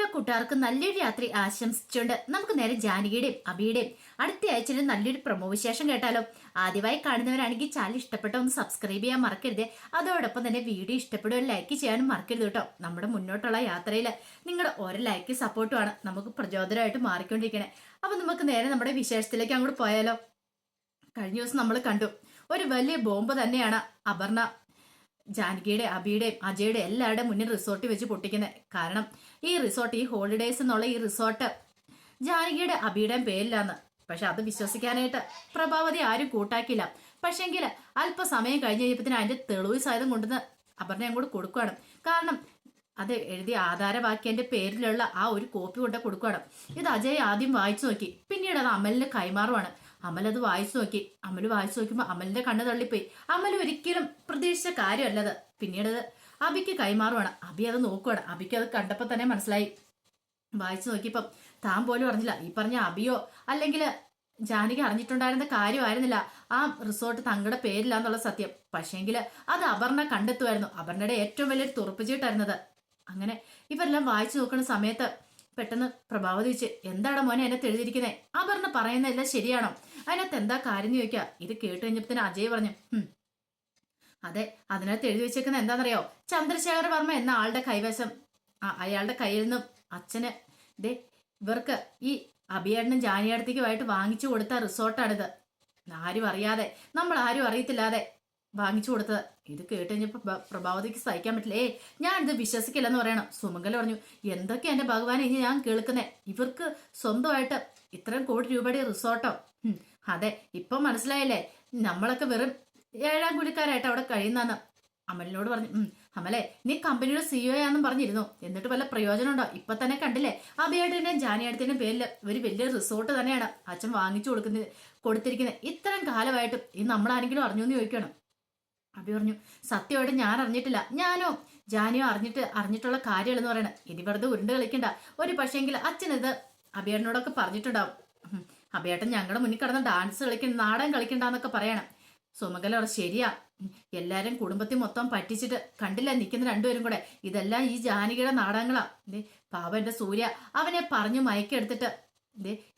എല്ലാ കൂട്ടുകാർക്കും നല്ലൊരു രാത്രി ആശംസിച്ചുകൊണ്ട് നമുക്ക് നേരെ ജാനകിയുടെയും അബിയുടെയും അടുത്ത ആഴ്ചയിൽ നല്ലൊരു പ്രൊമോ വിശേഷം കേട്ടാലോ. ആദ്യമായി കാണുന്നവരാണെങ്കിൽ ചാനൽ ഇഷ്ടപ്പെട്ട ഒന്ന് സബ്സ്ക്രൈബ് ചെയ്യാൻ മറക്കരുത്. അതോടൊപ്പം തന്നെ വീഡിയോ ഇഷ്ടപ്പെടുക ലൈക്ക് ചെയ്യാനും മറക്കരുത് കേട്ടോ. നമ്മുടെ മുന്നോട്ടുള്ള യാത്രയിൽ നിങ്ങളുടെ ഓരോ ലൈക്ക് സപ്പോർട്ടുമാണ് നമുക്ക് പ്രചോദനമായിട്ട് മാറിക്കൊണ്ടിരിക്കണേ. അപ്പൊ നമുക്ക് നേരെ നമ്മുടെ വിശേഷത്തിലേക്ക് അങ്ങോട്ട് പോയാലോ. കഴിഞ്ഞ ദിവസം നമ്മൾ കണ്ടു ഒരു വലിയ ബോംബ് തന്നെയാണ് അപർണ ജാനകിയുടെ അബിയുടെയും അജയുടെ എല്ലാവരുടെയും മുന്നിൽ റിസോർട്ട് വെച്ച് പൊട്ടിക്കുന്നത്. കാരണം ഈ റിസോർട്ട്, ഈ ഹോളിഡേയ്സ് എന്നുള്ള ഈ റിസോർട്ട് ജാനകിയുടെ അബിയുടെയും പേരിലാന്ന്. പക്ഷെ അത് വിശ്വസിക്കാനായിട്ട് പ്രഭാവതി ആരും കൂട്ടാക്കില്ല. പക്ഷെങ്കിൽ അല്പസമയം കഴിഞ്ഞ് കഴിഞ്ഞപ്പത്തിന് അതിന്റെ തെളിവ് സഹിതം കൊണ്ടുവന്ന് അപർണ അങ്ങോട്ട് കൊടുക്കുകയാണ്. കാരണം അത് എഴുതിയ ആധാരവാക്യന്റെ പേരിലുള്ള ആ ഒരു കോപ്പി കൊണ്ട് കൊടുക്കുകയാണ്. ഇത് അജയ് ആദ്യം വായിച്ചു നോക്കി, പിന്നീട് അത് അമലിന് കൈമാറുവാണ്. അമൽ അത് വായിച്ചു നോക്കി. അമൽ വായിച്ചു നോക്കുമ്പോൾ അമലിന്റെ കണ്ണ് തള്ളിപ്പോയി. അമൽ ഒരിക്കലും പ്രതീക്ഷിച്ച കാര്യമല്ലത്. പിന്നീട് അത് അബിക്ക് കൈമാറുവാണ്. അബി അത് നോക്കുവാണ്. അബിക്ക് അത് കണ്ടപ്പോൾ തന്നെ മനസ്സിലായി. വായിച്ചു നോക്കിയപ്പം താൻ പോലും അറിഞ്ഞില്ല ഈ പറഞ്ഞ അബിയോ അല്ലെങ്കിൽ ജാനകി അറിഞ്ഞിട്ടുണ്ടായിരുന്ന കാര്യമായിരുന്നില്ല ആ റിസോർട്ട് തങ്ങളുടെ പേരിലാന്നുള്ള സത്യം. പക്ഷേങ്കിൽ അത് അപർണ കണ്ടെത്തുമായിരുന്നു. അപർണയുടെ ഏറ്റവും വലിയൊരു തുറപ്പുചീട്ടായിരുന്നത്. അങ്ങനെ ഇവരെല്ലാം വായിച്ചു നോക്കുന്ന സമയത്ത് പെട്ടെന്ന് പ്രഭാവതി ചോദിച്ച്, എന്താണ് മോനെ അതിനകത്ത് എഴുതിയിരിക്കുന്നത്? അപർണ പറയുന്നതെല്ലാം ശരിയാണോ? അതിനകത്ത് എന്താ കാര്യം എന്ന് ചോദിക്കുക. ഇത് കേട്ട് കഴിഞ്ഞപ്പോ അജയ് പറഞ്ഞു, അതെ, അതിനകത്ത് എഴുതി വെച്ചേക്കുന്നത് എന്താണെന്നറിയോ? ചന്ദ്രശേഖര വർമ്മ എന്ന ആളുടെ കൈവശം, അയാളുടെ കയ്യിൽ നിന്നും അച്ഛന് ഇവർക്ക് ഈ അഭിയേട്ടനും ജാനിയടത്തേക്കുമായിട്ട് വാങ്ങിച്ചു കൊടുത്ത റിസോർട്ടാണിത്. ആരും അറിയാതെ, നമ്മൾ ആരും അറിയത്തില്ലാതെ വാങ്ങിച്ചു കൊടുത്തത്. ഇത് കേട്ട് കഴിഞ്ഞപ്പോ പ്രഭാവതിക്ക് സഹിക്കാൻ പറ്റില്ല. ഞാൻ ഇത് വിശ്വസിക്കില്ലെന്ന് പറയണം. സുമംഗല പറഞ്ഞു, എന്തൊക്കെ എന്റെ ഭഗവാൻ ഇനി ഞാൻ കേൾക്കുന്നേ. ഇവർക്ക് സ്വന്തമായിട്ട് ഇത്രയും കോടി രൂപയുടെ റിസോർട്ടോ? അതെ, ഇപ്പൊ മനസ്സിലായില്ലേ നമ്മളൊക്കെ വെറും 7ാം കൂലിക്കാരായിട്ട് അവിടെ കഴിയുന്നെന്ന്. അമലിനോട് പറഞ്ഞു, അമലെ നീ കമ്പനിയുടെ CEO ആണെന്നും പറഞ്ഞിരുന്നു, എന്നിട്ട് വല്ല പ്രയോജനം ഉണ്ടോ? ഇപ്പൊ തന്നെ കണ്ടില്ലേ അഭിയേട്ടന്റെയും ജാനിയേട്ടന്റെയും പേരിൽ ഒരു വലിയ റിസോർട്ട് തന്നെയാണ് അച്ഛൻ വാങ്ങിച്ചു കൊടുത്തിരിക്കുന്നത്. ഇത്രയും കാലമായിട്ടും ഇത് നമ്മളാരെങ്കിലും അറിഞ്ഞു എന്ന് ചോദിക്കണം. അബി പറഞ്ഞു, സത്യമായിട്ട് ഞാൻ അറിഞ്ഞിട്ടില്ല. ഞാനോ ജാനിയോ അറിഞ്ഞിട്ടുള്ള കാര്യങ്ങളെന്ന് പറയണത്. ഇനി വെറുതെ ഉരുണ്ട് കളിക്കണ്ട. ഒരു പക്ഷേങ്കിൽ അച്ഛനിത് അഭിയേട്ടനോടൊക്കെ പറഞ്ഞിട്ടുണ്ടാവും. അഭിയേട്ടൻ ഞങ്ങളുടെ മുന്നിൽ കിടന്ന് ഡാൻസ് കളിക്കണ്ട, നാടകം കളിക്കണ്ടെന്നൊക്കെ പറയണം. സുമകല പറഞ്ഞു, ശരിയാ, എല്ലാരും കുടുംബത്തിൽ മൊത്തം പറ്റിച്ചിട്ട് കണ്ടില്ല നിൽക്കുന്ന രണ്ടുപേരും കൂടെ. ഇതെല്ലാം ഈ ജാനകിയുടെ നാടകങ്ങളാ. പാവം എന്റെ സൂര്യ അവനെ പറഞ്ഞു മയക്കെടുത്തിട്ട്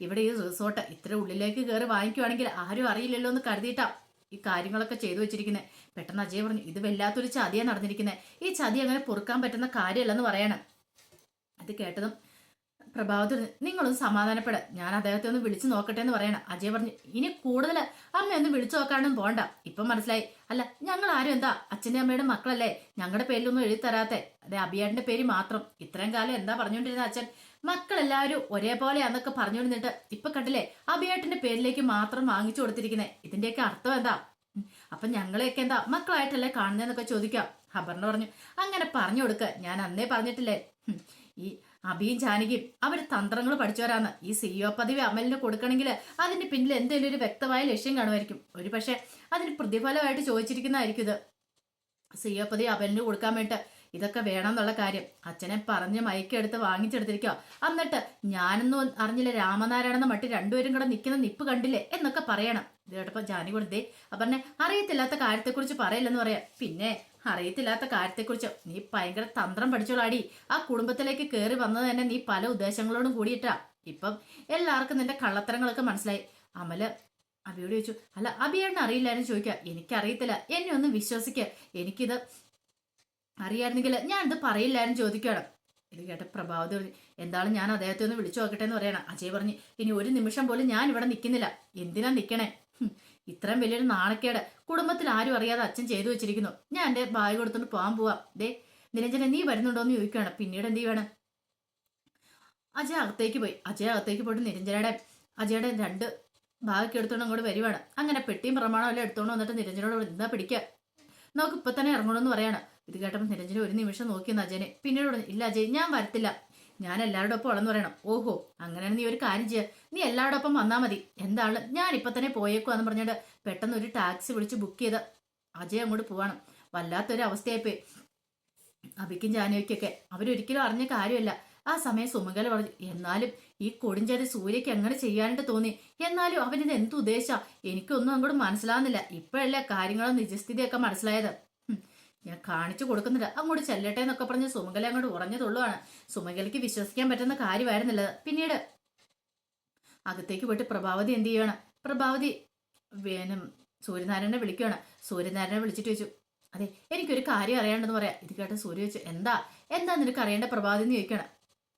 ഇവിടെ ഈ റിസോർട്ട് ഇത്ര ഉള്ളിലേക്ക് കയറി വാങ്ങിക്കുവാണെങ്കിൽ ആരും അറിയില്ലല്ലോ എന്ന് കരുതിയിട്ടാ ഈ കാര്യങ്ങളൊക്കെ ചെയ്തു വെച്ചിരിക്കുന്നത്. പെട്ടെന്ന് അജയ് പറഞ്ഞു, ഇത് വല്ലാത്തൊരു ചതിയാ നടന്നിരിക്കുന്നത്. ഈ ചതി അങ്ങനെ പൊറുക്കാൻ പറ്റുന്ന കാര്യമല്ലെന്ന് പറയണം. അത് കേട്ടതും പ്രഭാവതി, നിങ്ങളൊന്ന് സമാധാനപ്പെട, ഞാൻ അദ്ദേഹത്തെ ഒന്ന് വിളിച്ചു നോക്കട്ടെ എന്ന് പറയണം. അജയ് പറഞ്ഞു, ഇനി കൂടുതൽ അമ്മയൊന്നും വിളിച്ചു നോക്കാനും പോണ്ട. ഇപ്പം മനസ്സിലായി. അല്ല, ഞങ്ങൾ ആരും എന്താ അച്ഛൻ്റെ അമ്മയുടെ മക്കളല്ലേ? ഞങ്ങളുടെ പേരിലൊന്നും എഴുതി തരാത്തെ. അതെ, അബിയേട്ടന്റെ പേര് മാത്രം. ഇത്രയും കാലം എന്താ പറഞ്ഞുകൊണ്ടിരുന്ന അച്ഛൻ? മക്കളെല്ലാവരും ഒരേപോലെയാന്നൊക്കെ പറഞ്ഞുകൊണ്ടിരുന്നിട്ട് ഇപ്പൊ കണ്ടില്ലേ അബിയേട്ടന്റെ പേരിലേക്ക് മാത്രം വാങ്ങിച്ചു കൊടുത്തിരിക്കുന്നത്. ഇതിന്റെയൊക്കെ അർത്ഥം എന്താ? അപ്പൊ ഞങ്ങളെയൊക്കെ എന്താ മക്കളായിട്ടല്ലേ കാണുന്നതെന്നൊക്കെ ചോദിക്കാം. അപർണ പറഞ്ഞു, അങ്ങനെ പറഞ്ഞു കൊടുക്ക, ഞാൻ അന്നേ പറഞ്ഞിട്ടില്ലേ ഈ അബിയും ജാനകിയും അവര് തന്ത്രങ്ങൾ പഠിച്ചവരാന്ന്. ഈ CEO പദവി അമലിന് കൊടുക്കണമെങ്കിൽ അതിന്റെ പിന്നിൽ എന്തെങ്കിലും ഒരു വ്യക്തമായ ലക്ഷ്യം കാണുമായിരിക്കും. ഒരു പക്ഷെ അതിന് പ്രതിഫലമായിട്ട് ചോദിച്ചിരിക്കുന്നതായിരിക്കും ഇത്. CEO പദവി അമലിന് കൊടുക്കാൻ വേണ്ടിട്ട് ഇതൊക്കെ വേണമെന്നുള്ള കാര്യം അച്ഛനെ പറഞ്ഞ് മയക്കെടുത്ത് വാങ്ങിച്ചെടുത്തിരിക്കുക. എന്നിട്ട് ഞാനൊന്നും അറിഞ്ഞില്ല രാമനാരായണെന്ന മട്ടി രണ്ടുപേരും കൂടെ നിൽക്കുന്ന നിപ്പ് കണ്ടില്ലേ എന്നൊക്കെ പറയണം. ഇത് കേട്ടപ്പോ ജാനി കൊടുത്തേ അപർണെ, അറിയത്തില്ലാത്ത കാര്യത്തെക്കുറിച്ച് പറയില്ലെന്ന് പറയാം. പിന്നെ അറിയത്തില്ലാത്ത കാര്യത്തെക്കുറിച്ച് നീ ഭയങ്കര തന്ത്രം പഠിച്ചോളാടി. ആ കുടുംബത്തിലേക്ക് കയറി വന്നത് തന്നെ നീ പല ഉദ്ദേശങ്ങളോടും കൂടിയിട്ടാ. ഇപ്പം എല്ലാവർക്കും നിന്റെ കള്ളത്തരങ്ങളൊക്കെ മനസ്സിലായി. അമല് അബിയോട് ചോദിച്ചു, അല്ല അബിയേട്ടന് അറിയില്ലായിരുന്നു ചോദിക്കുക. എനിക്കറിയത്തില്ല, എന്നെ ഒന്ന് വിശ്വസിക്കുക, എനിക്കിത് അറിയായിരുന്നെങ്കിൽ ഞാൻ ഇത് പറയില്ലായിരുന്നു ചോദിക്കണം. ഇത് കേട്ട പ്രഭാവതി പറഞ്ഞു, എന്താണ് ഞാൻ അദ്ദേഹത്തെ ഒന്ന് വിളിച്ചു നോക്കട്ടെ എന്ന് പറയണം. അജയ് പറഞ്ഞു, ഇനി ഒരു നിമിഷം പോലും ഞാൻ ഇവിടെ നിൽക്കുന്നില്ല. എന്തിനാ നിൽക്കണേ? ഇത്രയും വലിയൊരു നാണക്കേട് കുടുംബത്തിൽ ആരും അറിയാതെ അച്ഛൻ ചെയ്തു വെച്ചിരിക്കുന്നു. ഞാൻ എന്റെ ബാഗ് കൊടുത്തോണ്ട് പോകാൻ പോവാം. നിരഞ്ജന നീ വരുന്നുണ്ടോ എന്ന് ചോദിക്കുകയാണ്. പിന്നീട് എന്ത് ചെയ്യണം? അജയ് അകത്തേക്ക് പോയി. അജയ് അകത്തേക്ക് പോയിട്ട് അജയുടെ 2 ബാഗൊക്കെ എടുത്തോണ്ട് അങ്ങോട്ട് വരുവാണ്. അങ്ങനെ പെട്ടിയും പ്രമാണവും എല്ലാം എടുത്തോണ്ട് വന്നിട്ട് നിരഞ്ജനോട് എന്താ പിടിക്കുക, നമുക്ക് ഇപ്പൊ തന്നെ ഇറങ്ങണമെന്ന് പറയാണ്. ഇത് കേട്ടപ്പോൾ നിരഞ്ജന ഒരു നിമിഷം നോക്കിയെന്ന് അജയനെ. പിന്നീട് പറഞ്ഞു, ഇല്ല അജയ്, ഞാൻ വരത്തില്ല, ഞാൻ എല്ലാവരുടെ ഒപ്പം ഉള്ളെന്ന് പറയണം. ഓഹോ, അങ്ങനെയാണ് നീ ഒരു കാര്യം ചെയ്യുക, നീ എല്ലാവരുടെ ഒപ്പം വന്നാൽ മതി. എന്താണ്, ഞാൻ ഇപ്പൊ തന്നെ പോയേക്കുവാന്ന് പറഞ്ഞിട്ട് പെട്ടെന്ന് ഒരു ടാക്സി വിളിച്ച് ബുക്ക് ചെയ്ത് അജയ് അങ്ങോട്ട് പോവാണ്. വല്ലാത്തൊരു അവസ്ഥയായിപ്പോയി അബിക്കും ജാനവിക്കൊക്കെ. അവരൊരിക്കലും അറിഞ്ഞ കാര്യമല്ല. ആ സമയം സുമംഗല പറഞ്ഞു, എന്നാലും ഈ കൊടുഞ്ചതി സൂര്യക്ക് എങ്ങനെ ചെയ്യാനായിട്ട് തോന്നി? എന്നാലും അവനിത് എന്ത് ഉദ്ദേശിച്ചാ? എനിക്കൊന്നും അങ്ങോട്ട് മനസ്സിലാവുന്നില്ല. ഇപ്പോഴല്ലേ കാര്യങ്ങളും നിജസ്ഥിതിയൊക്കെ മനസ്സിലായത്. ഞാൻ കാണിച്ചു കൊടുക്കുന്നില്ല, അങ്ങോട്ട് ചെല്ലട്ടെ എന്നൊക്കെ പറഞ്ഞ് സുമംഗല അങ്ങോട്ട് ഉറഞ്ഞതുള്ളതാണ്. സുമംഗലയ്ക്ക് വിശ്വസിക്കാൻ പറ്റുന്ന കാര്യമായിരുന്നില്ല. പിന്നീട് അകത്തേക്ക് പോയിട്ട് പ്രഭാവതി എന്ത് ചെയ്യണം, പ്രഭാവതി വേനം സൂര്യനാരായണനെ വിളിക്കുകയാണ്. സൂര്യനാരായണനെ വിളിച്ചിട്ട് ചോദിച്ചു, അതെ എനിക്കൊരു കാര്യം അറിയാണ്ടെന്ന് പറയാം. ഇത് കേട്ട സൂര്യ ചോദിച്ചു, എന്താ നിനക്ക് അറിയേണ്ട പ്രഭാവതി എന്ന് ചോദിക്കണം.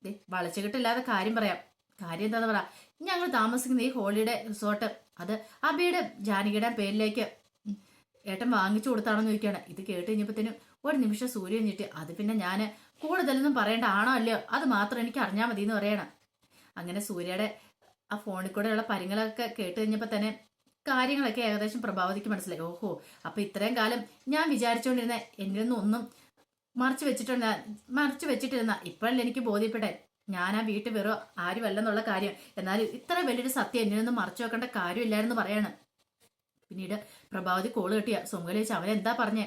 ദേ വളച്ചുകെട്ടില്ലാതെ കാര്യം പറയാം. കാര്യം എന്താന്ന് പറ. ഞങ്ങൾ താമസിക്കുന്ന ഈ ഹോളിഡേ റിസോർട്ട് അത് അബിയുടെ ജാനകിയുടെ പേരിലേക്ക് ഏട്ടൻ വാങ്ങിച്ചു കൊടുത്താണെന്ന് ചോദിക്കുകയാണ്. ഇത് കേട്ട് കഴിഞ്ഞപ്പോഴത്തേനും ഒരു നിമിഷം സൂര്യൻ ഞെട്ടി. അത് പിന്നെ ഞാൻ കൂടുതലൊന്നും പറയേണ്ട ആണോ അല്ലയോ, അത് മാത്രം എനിക്ക് അറിഞ്ഞാൽ മതി എന്ന് പറയണം. അങ്ങനെ സൂര്യയുടെ ആ ഫോണിൽ കൂടെയുള്ള പരിങ്ങളൊക്കെ കേട്ട് കഴിഞ്ഞപ്പോൾ തന്നെ കാര്യങ്ങളൊക്കെ ഏകദേശം പ്രഭാവതിക്ക് മനസ്സിലായി. ഓഹോ, അപ്പൊ ഇത്രയും കാലം ഞാൻ വിചാരിച്ചുകൊണ്ടിരുന്ന എന്നിൽ നിന്നും ഒന്നും മറച്ചു വെച്ചിട്ടിരുന്ന ഇപ്പോഴല്ലേ എനിക്ക് ബോധ്യപ്പെട്ടെ ഞാൻ ആ വീട്ടിൽ വെറും ആരുമല്ലെന്നുള്ള കാര്യം. എന്നാലും ഇത്ര വലിയൊരു സത്യം എന്നിൽ നിന്നും മറച്ചു വെക്കേണ്ട കാര്യമില്ലായിരുന്നു പറയാണ്. പിന്നീട് പ്രഭാവതി കോള് കിട്ടിയ സുമംഗല ചോദിച്ചു, അവരെന്താ പറഞ്ഞേ?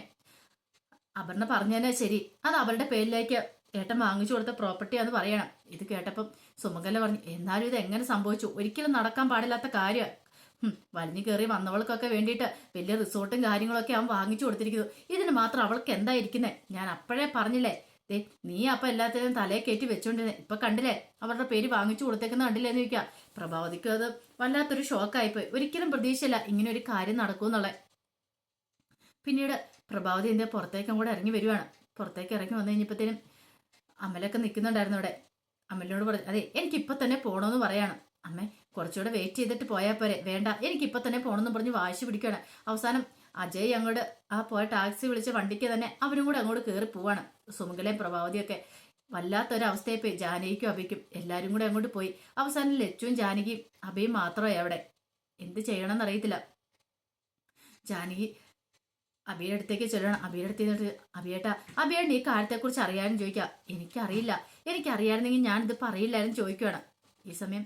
അപർണ പറഞ്ഞതന്നെ ശരി, അത് അവളുടെ പേരിലേക്ക് ഏട്ടൻ വാങ്ങിച്ചു കൊടുത്ത പ്രോപ്പർട്ടിയാന്ന് പറയണം. ഇത് കേട്ടപ്പം സുമംഗല പറഞ്ഞു, എന്നാലും ഇത് എങ്ങനെ സംഭവിച്ചു? ഒരിക്കലും നടക്കാൻ പാടില്ലാത്ത കാര്യം. വലിഞ്ഞു കയറി വന്നവൾക്കൊക്കെ വേണ്ടിയിട്ട് വലിയ റിസോർട്ടും കാര്യങ്ങളൊക്കെ അവൻ വാങ്ങിച്ചു കൊടുത്തിരിക്കുന്നു. ഇതിന് മാത്രം അവൾക്ക് എന്താ ഇരിക്കുന്നേ? ഞാൻ അപ്പോഴേ പറഞ്ഞില്ലേ, ദേ നീ അപ്പൊ എല്ലാത്തിനും തലയെ കയറ്റി വെച്ചോണ്ടിരുന്നേ. ഇപ്പൊ കണ്ടില്ലേ അവരുടെ പേര് വാങ്ങിച്ചു കൊടുത്തേക്കുന്ന കണ്ടില്ലേന്ന് ചോദിക്കാം. പ്രഭാവതിക്ക് അത് വല്ലാത്തൊരു ഷോക്കായിപ്പോയി. ഒരിക്കലും പ്രതീക്ഷയില്ല ഇങ്ങനെ ഒരു കാര്യം നടക്കൂന്നുള്ളത്. പിന്നീട് പ്രഭാവതി എന്റെ പുറത്തേക്കും കൂടെ ഇറങ്ങി വരുവാണ്. പുറത്തേക്ക് ഇറങ്ങി വന്നു കഴിഞ്ഞപ്പോഴത്തേനും അമലൊക്കെ നിൽക്കുന്നുണ്ടായിരുന്നു അവിടെ. അമലിനോട് പറഞ്ഞു, അതെ എനിക്കിപ്പൊ തന്നെ പോണോന്ന് പറയാണ്. അമ്മേ കുറച്ചുകൂടെ വെയിറ്റ് ചെയ്തിട്ട് പോയാൽ പോരെ? വേണ്ട, എനിക്കിപ്പൊ തന്നെ പോണെന്ന് പറഞ്ഞ് വാശി പിടിക്കുകയാണ്. അവസാനം അജയ് അങ്ങോട്ട് ആ പോയ ടാക്സി വിളിച്ച വണ്ടിക്ക് തന്നെ അവരും കൂടെ അങ്ങോട്ട് കയറി പോവാണ്. സുമംഗലയും പ്രഭാവതിയൊക്കെ വല്ലാത്തൊരവസ്ഥയെ പോയി. ജാനകിക്കും അബിക്കും എല്ലാവരും കൂടെ അങ്ങോട്ട് പോയി. അവസാനം ലച്ചുവും ജാനകിയും അബിയും മാത്രമായി അവിടെ. എന്ത് ചെയ്യണമെന്ന് അറിയത്തില്ല. ജാനകി അബിയുടെ അടുത്തേക്ക് ചെല്ലണം. അബിയുടെ അടുത്ത് അബിയേട്ട ഈ കാര്യത്തെക്കുറിച്ച് അറിയാനും ചോദിക്കാം. എനിക്കറിയായിരുന്നെങ്കിൽ ഞാനിത് പറയില്ലായിരുന്നു ചോദിക്കുകയാണ്. ഈ സമയം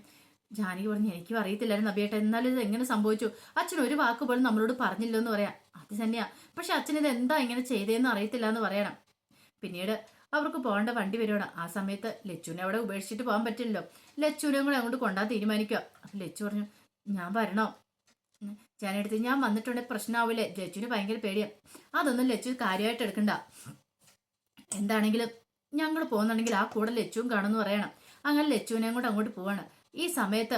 ജാനകി പറഞ്ഞു, എനിക്കും അറിയത്തില്ലായിരുന്നു അബിയേട്ട, എന്നാലും ഇത് എങ്ങനെ സംഭവിച്ചു? അച്ഛൻ ഒരു വാക്ക് പോലും നമ്മളോട് പറഞ്ഞില്ലോ എന്ന് പറയാം. അത് തന്നെയാ, പക്ഷെ അച്ഛൻ ഇത് എന്താ ഇങ്ങനെ ചെയ്തതെന്ന് അറിയത്തില്ല എന്ന് പറയണം. പിന്നീട് അവർക്ക് പോകേണ്ട വണ്ടി വരുവാണ്. ആ സമയത്ത് ലച്ചുവിനെ അവിടെ ഉപേക്ഷിച്ചിട്ട് പോകാൻ പറ്റില്ലല്ലോ. ലച്ചുവിനെയും കൂടെ അങ്ങോട്ട് കൊണ്ടാൻ തീരുമാനിക്കുക. അപ്പൊ ലച്ചു പറഞ്ഞു, ഞാൻ വരണോ? ജാനടുത്ത് ഞാൻ വന്നിട്ടുണ്ടെങ്കിൽ പ്രശ്നമാവില്ലേ? ലച്ചുവിന് ഭയങ്കര പേടിയാ. അതൊന്നും ലച്ചു കാര്യമായിട്ട് എടുക്കണ്ട. എന്താണെങ്കിലും ഞങ്ങൾ പോകുന്നുണ്ടെങ്കിൽ ആ കൂടെ ലച്ചുവും കാണുമെന്ന് പറയണം. അങ്ങനെ ലച്ചുവിനെയും കൂടെ അങ്ങോട്ട് പോവാണ്. ഈ സമയത്ത്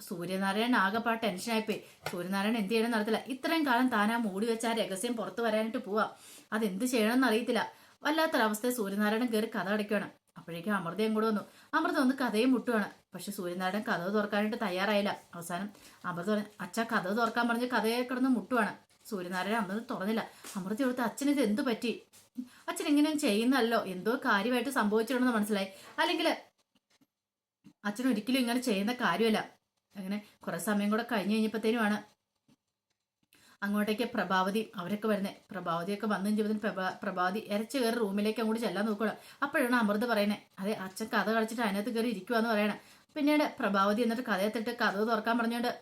സൂര്യനാരായണൻ ആകെപ്പാട് ടെൻഷനായിപ്പോയി. സൂര്യനാരായണൻ എന്ത് ചെയ്യണമെന്ന് അറിയത്തില്ല. ഇത്രയും കാലം താനാ മൂടി വെച്ച ആ രഹസ്യം പുറത്തു വരാനായിട്ട് പോവാം. അതെന്ത് ചെയ്യണമെന്ന് അറിയത്തില്ല. വല്ലാത്തൊരവസ്ഥയിൽ സൂര്യനാരായണൻ കയറി കഥ അടയ്ക്കുകയാണ്. അപ്പോഴേക്കും അമൃതയും കൂടെ വന്നു. അമൃത വന്ന് കഥയും മുട്ടുവാണ്. പക്ഷെ സൂര്യനാരായണൻ കഥ തുറക്കാനായിട്ട് തയ്യാറായില്ല. അവസാനം അമൃത പറഞ്ഞു, അച്ഛ കഥ തുറക്കാൻ പറഞ്ഞ് കഥയെ കിടന്ന് മുട്ടുവാണ്. സൂര്യനാരായണൻ അമൃത തുറന്നില്ല. അമൃത കൊടുത്ത്, അച്ഛൻ ഇത് എന്ത് പറ്റി? അച്ഛൻ ഇങ്ങനെ ചെയ്യുന്നല്ലോ, എന്തോ കാര്യമായിട്ട് സംഭവിച്ചിട്ടുണ്ടെന്ന് മനസ്സിലായി. അല്ലെങ്കിൽ അച്ഛൻ ഒരിക്കലും ഇങ്ങനെ ചെയ്യുന്ന കാര്യമല്ല. അങ്ങനെ കുറെ സമയം കൂടെ കഴിഞ്ഞ് കഴിഞ്ഞപ്പോഴത്തേനുമാണ് അങ്ങോട്ടേക്ക് പ്രഭാവതി അവരൊക്കെ വരുന്നത്. പ്രഭാവതിയൊക്കെ വന്നു കഴിഞ്ഞപ്പോൾ പ്രഭാവതി ഇരച്ചു കയറി റൂമിലേക്ക് അങ്ങോട്ട് ചെല്ലാൻ നോക്കണം. അപ്പോഴാണ് അമൃത പറയുന്നത്, അതെ അച്ഛൻ കഥ കളിച്ചിട്ട് അതിനകത്ത് കയറി ഇരിക്കുവാന്ന് പറയണം. പിന്നീട് പ്രഭാവതി എന്നിട്ട് കഥയെത്തിട്ട് കഥ തുറക്കാൻ പറഞ്ഞുകൊണ്ട്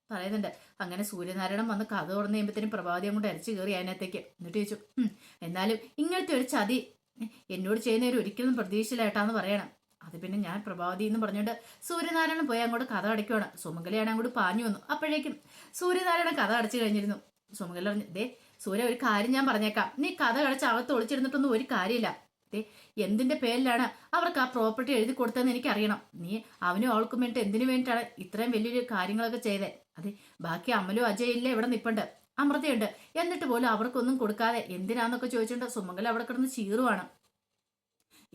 പറയുന്നുണ്ട്. അങ്ങനെ സൂര്യനാരായണൻ വന്ന് കഥ തുറന്നു കഴിയുമ്പോഴത്തേനും പ്രഭാവതി അങ്ങോട്ട് ഇരച്ചു കയറി അതിനകത്തേക്ക്. എന്നിട്ട് ചോദിച്ചു, എന്നാലും ഇങ്ങനത്തെ ഒരു ചതി എന്നോട് ചെയ്യുന്നവർ ഒരിക്കലും പ്രതീക്ഷയിലായിട്ടാന്ന് പറയണം. അത് പിന്നെ ഞാൻ പ്രഭാവതി എന്ന് പറഞ്ഞുകൊണ്ട് സൂര്യനാരായണൻ പോയി അങ്ങോട്ട് കഥ അടയ്ക്കുവാണ്. സുമംഗലയാണ് അങ്ങോട്ട് പാഞ്ഞു വന്നു. അപ്പോഴേക്കും സൂര്യനാരായണൻ കഥ അടച്ചു കഴിഞ്ഞിരുന്നു. സുമംഗല പറഞ്ഞു, ദേ സൂര്യ ഒരു കാര്യം ഞാൻ പറഞ്ഞേക്കാം, നീ കഥ കളിച്ച് അകത്ത് ഒളിച്ചിരുന്നിട്ടൊന്നും ഒരു കാര്യമില്ല. ദേ എന്തിന്റെ പേരിലാണ് അവർക്ക് ആ പ്രോപ്പർട്ടി എഴുതി കൊടുത്തതെന്ന് എനിക്കറിയണം. നീ അവനും അവൾക്കും വേണ്ടിയിട്ട് എന്തിനു വേണ്ടിയിട്ടാണ് ഇത്രയും വലിയൊരു കാര്യങ്ങളൊക്കെ ചെയ്തേ? അതെ ബാക്കി അമലും അജയ് ഇല്ല ഇവിടെ നിപ്പുണ്ട്, അമൃതയുണ്ട്, എന്നിട്ട് പോലും അവർക്കൊന്നും കൊടുക്കാതെ എന്തിനാന്നൊക്കെ ചോദിച്ചുകൊണ്ട് സുമംഗല അവിടെ കിടന്ന് ചീറുവാണ്.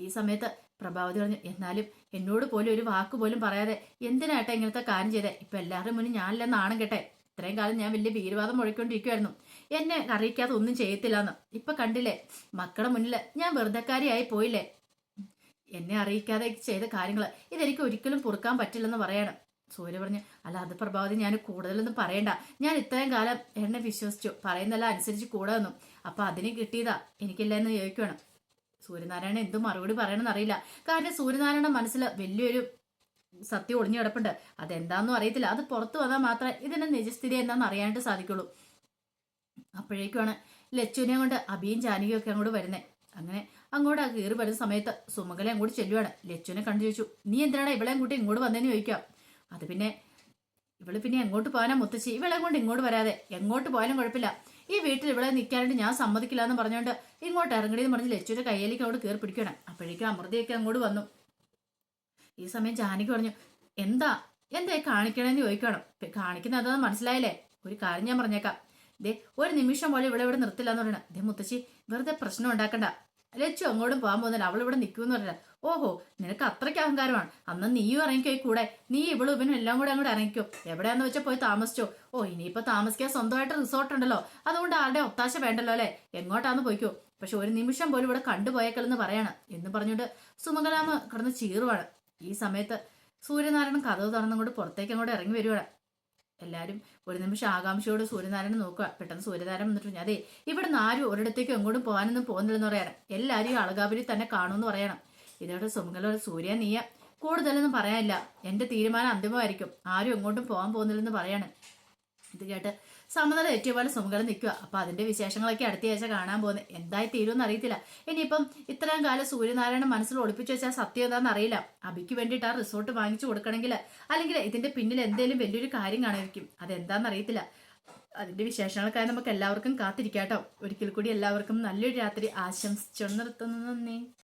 ഈ സമയത്ത് പ്രഭാവതി പറഞ്ഞു, എന്നാലും എന്നോട് പോലും ഒരു വാക്ക് പോലും പറയാതെ എന്തിനായിട്ടാ ഇങ്ങനത്തെ കാര്യം ചെയ്തേ? ഇപ്പൊ എല്ലാവരും മുന്നിൽ ഞാനില്ല നാണം കേട്ടെ. ഇത്രയും കാലം ഞാൻ വലിയ വീരവാദം മുഴക്കൊണ്ടിരിക്കുമായിരുന്നു, എന്നെ അറിയിക്കാതെ ഒന്നും ചെയ്യത്തില്ലെന്ന്. ഇപ്പൊ കണ്ടില്ലേ മക്കളുടെ മുന്നിൽ ഞാൻ വെറുതെക്കാരിയായി പോയില്ലേ? എന്നെ അറിയിക്കാതെ ചെയ്ത കാര്യങ്ങൾ ഇതെനിക്ക് ഒരിക്കലും പൊറുക്കാൻ പറ്റില്ലെന്ന് പറയണം. സൂര്യ പറഞ്ഞു, അല്ല അത് പ്രഭാവതി ഞാൻ കൂടുതലൊന്നും പറയണ്ട, ഞാൻ ഇത്രയും കാലം എന്നെ വിശ്വസിച്ചു, പറയുന്നതെല്ലാം അനുസരിച്ച് കൂടെ വന്നു, അപ്പൊ അതിന് കിട്ടിയതാ എനിക്കില്ല എന്ന് ചോദിക്കണം. സൂര്യനാരായണൻ എന്തും മറുപടി പറയണമെന്ന് അറിയില്ല. കാരണം സൂര്യനാരായണ മനസ്സിൽ വലിയൊരു സത്യം ഒളിഞ്ഞു കിടപ്പുണ്ട്. അതെന്താന്നും അറിയത്തില്ല. അത് പുറത്തു വന്നാൽ മാത്രമേ ഇതിന്റെ നിജസ്ഥിതി എന്താണെന്ന് അറിയാനായിട്ട് സാധിക്കുള്ളൂ. അപ്പോഴേക്കുമാണ് ലച്ചുവിനെ കൊണ്ട് അബിയും ജാനകിയും ഒക്കെ അങ്ങോട്ട് വരുന്നത്. അങ്ങനെ അങ്ങോട്ട് കയറി വരുന്ന സമയത്ത് സുമംഗല അങ്ങോട്ട് ചെല്ലുവാണ്. ലച്ചുവിനെ കണ്ടു ചോദിച്ചു, നീ എന്തിനാണ് ഇവളെയും കൂട്ടി ഇങ്ങോട്ട് വന്നതെന്ന് ചോദിക്കാം. അത് പിന്നെ ഇവള് പിന്നെ എങ്ങോട്ട് പോകാനാ മുത്തശ്ശി? ഇവളെ കൊണ്ട് ഇങ്ങോട്ട് വരാതെ എങ്ങോട്ട് പോയാലും കുഴപ്പമില്ല, ഈ വീട്ടിൽ ഇവിടെ നിൽക്കാനായിട്ട് ഞാൻ സമ്മതിക്കില്ല എന്ന് പറഞ്ഞുകൊണ്ട് ഇങ്ങോട്ട് ഇറങ്ങടിയെന്ന് പറഞ്ഞ് ലച്ചുവിന്റെ കയ്യിലേക്ക് അവിടെ കയറി പിടിക്കണം. അപ്പോഴേക്കും അമൃതയൊക്കെ അങ്ങോട്ട് വന്നു. ഈ സമയം ജാനകി പറഞ്ഞു, എന്താ എന്താ കാണിക്കണമെന്ന് ചോദിക്കണം. കാണിക്കുന്ന അതൊന്നും മനസ്സിലായില്ലേ? ഒരു കാര്യം ഞാൻ പറഞ്ഞേക്കാം, ദേ ഒരു നിമിഷം പോലെ ഇവിടെ നിർത്തില്ല എന്ന് പറയണം. ദേ മുത്തശ്ശി വെറുതെ പ്രശ്നം ഉണ്ടാക്കണ്ട, ലച്ചു അങ്ങോട്ടും പോകാൻ പോകുന്നില്ല, അവളിവിടെ നിൽക്കുമെന്ന് പറഞ്ഞ. ഓഹോ, നിനക്ക് അത്രയ്ക്ക് അഹങ്കാരമാണ്. അന്ന് നീയും ഇറങ്ങിക്കോ കൂടെ, നീ ഇവളും എല്ലാം കൂടെ അങ്ങോട്ട് ഇറങ്ങിക്കോ. എവിടെയാന്ന് വെച്ചാൽ പോയി താമസിച്ചോ. ഓ ഇനിയിപ്പോ താമസിക്കാൻ സ്വന്തമായിട്ട് റിസോർട്ട് ഉണ്ടല്ലോ, അതുകൊണ്ട് ആരുടെ ഒത്താശ വേണ്ടല്ലോ അല്ലെ, എങ്ങോട്ടാന്ന് പോയിക്കോ. പക്ഷെ ഒരു നിമിഷം പോലും ഇവിടെ കണ്ടുപോയേക്കല്ലെന്ന് പറയാണ് എന്ന് പറഞ്ഞുകൊണ്ട് സുമംഗലാമ കിടന്ന് ചീറുവാണ്. ഈ സമയത്ത് സൂര്യനാരായണൻ കഥവ് തുറന്നുകൊണ്ട് പുറത്തേക്ക് അങ്ങോട്ട് ഇറങ്ങി വരുവാണ്. എല്ലാവരും ഒരു നിമിഷം ആകാംക്ഷയോട് സൂര്യനാരായണൻ നോക്കുക. പെട്ടെന്ന് സൂര്യനാരായണൻ വന്നിട്ട് അതെ ഇവിടുന്ന് ആരും ഒരിടത്തേക്ക് എങ്ങോട്ടും പോകാനൊന്നും പോകുന്നില്ലെന്ന് പറയണം. എല്ലാവരും ഈ അളകാപുരി തന്നെ കാണുമെന്ന് പറയണം. ഇതോടെ സുമംഗല സൂര്യ നീയ കൂടുതലൊന്നും പറയാനില്ല, എന്റെ തീരുമാനം അന്തിമമായിരിക്കും, ആരും എങ്ങോട്ടും പോകാൻ പോകുന്നില്ലെന്ന് പറയാണ്. ഇത് കേട്ട് സമനില തെറ്റിയ പോലെ സുമംഗല നിൽക്കുക. അപ്പൊ അതിന്റെ വിശേഷങ്ങളൊക്കെ അടുത്ത ആഴ്ച കാണാൻ പോകുന്നത്. എന്തായി തീരുമെന്ന് അറിയത്തില്ല. ഇനിയിപ്പം ഇത്രയും കാലം സൂര്യനാരായണൻ മനസ്സിൽ ഒളിപ്പിച്ചു വെച്ചാൽ സത്യം എന്താണെന്ന് അറിയില്ല. അബിക്ക് വേണ്ടിയിട്ട് ആ റിസോർട്ട് വാങ്ങിച്ചു കൊടുക്കണമെങ്കിൽ അല്ലെങ്കിൽ ഇതിന്റെ പിന്നിൽ എന്തെങ്കിലും വലിയൊരു കാര്യം കാണായിരിക്കും. അതെന്താണെന്ന് അറിയത്തില്ല. അതിന്റെ വിശേഷങ്ങൾക്കായി നമുക്ക് എല്ലാവർക്കും കാത്തിരിക്കാട്ടോ. ഒരിക്കൽ കൂടി എല്ലാവർക്കും നല്ലൊരു രാത്രി ആശംസിച്ചു നിർത്തുന്നു. നന്ദി.